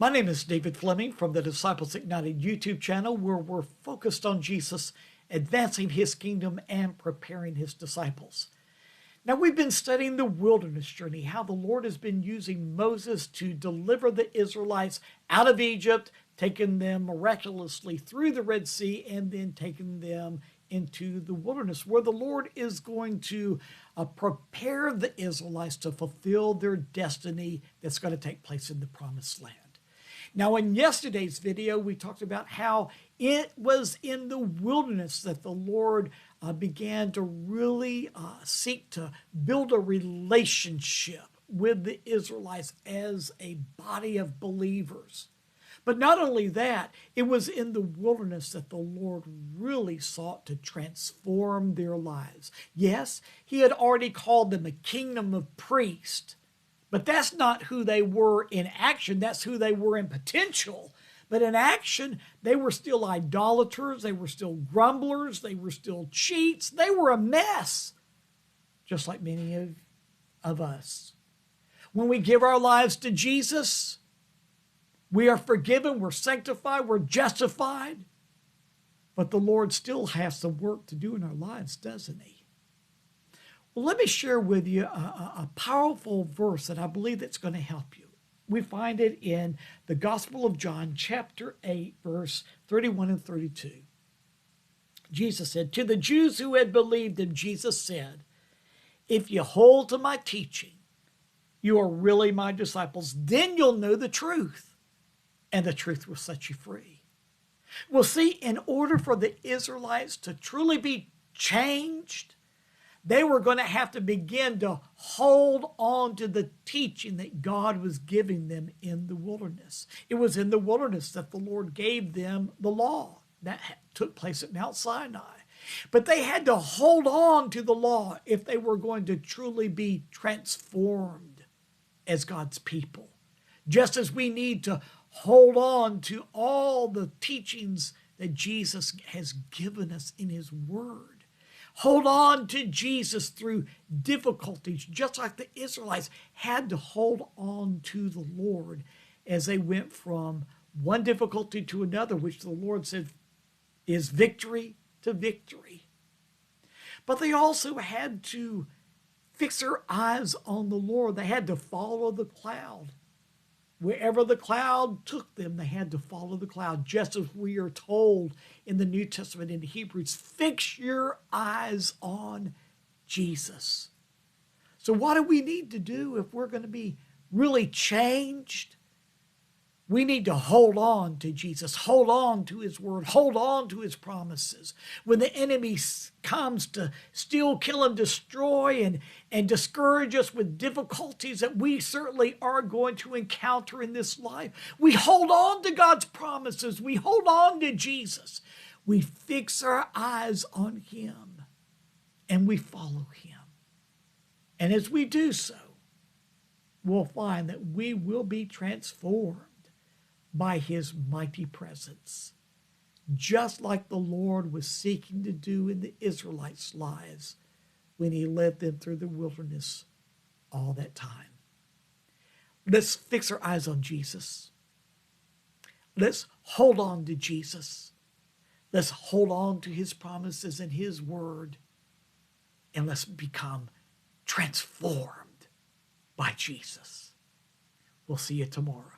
My name is David Fleming from the Disciples Ignited YouTube channel, where we're focused on Jesus, advancing his kingdom and preparing his disciples. Now, we've been studying the wilderness journey, how the Lord has been using Moses to deliver the Israelites out of Egypt, taking them miraculously through the Red Sea, and then taking them into the wilderness, where the Lord is going to prepare the Israelites to fulfill their destiny that's going to take place in the Promised Land. Now, in yesterday's video, we talked about how it was in the wilderness that the Lord began to really seek to build a relationship with the Israelites as a body of believers. But not only that, it was in the wilderness that the Lord really sought to transform their lives. Yes, he had already called them a kingdom of priests, but that's not who they were in action. That's who they were in potential. But in action, they were still idolaters. They were still grumblers. They were still cheats. They were a mess, just like many of us. When we give our lives to Jesus, we are forgiven, we're sanctified, we're justified. But the Lord still has some work to do in our lives, doesn't he? Well, let me share with you a powerful verse that I believe that's going to help you. We find it in the Gospel of John, chapter 8, verse 31 and 32. Jesus said, to the Jews who had believed him, Jesus said, if you hold to my teaching, you are really my disciples. Then you'll know the truth, and the truth will set you free. Well, see, in order for the Israelites to truly be changed, they were going to have to begin to hold on to the teaching that God was giving them in the wilderness. It was in the wilderness that the Lord gave them the law. That took place at Mount Sinai. But they had to hold on to the law if they were going to truly be transformed as God's people. Just as we need to hold on to all the teachings that Jesus has given us in his word. Hold on to Jesus through difficulties, just like the Israelites had to hold on to the Lord as they went from one difficulty to another, which the Lord said is victory to victory. But they also had to fix their eyes on the Lord. They had to follow the cloud. Wherever the cloud took them, they had to follow the cloud, just as we are told in the New Testament in Hebrews, fix your eyes on Jesus. So what do we need to do if we're going to be really changed? We need to hold on to Jesus, hold on to his word, hold on to his promises. When the enemy comes to steal, kill, and destroy and discourage us with difficulties that we certainly are going to encounter in this life, we hold on to God's promises. We hold on to Jesus. We fix our eyes on him and we follow him. And as we do so, we'll find that we will be transformed by his mighty presence, just like the Lord was seeking to do in the Israelites' lives when he led them through the wilderness all that time. Let's fix our eyes on Jesus. Let's hold on to Jesus. Let's hold on to his promises and his word, and let's become transformed by Jesus. We'll see you tomorrow.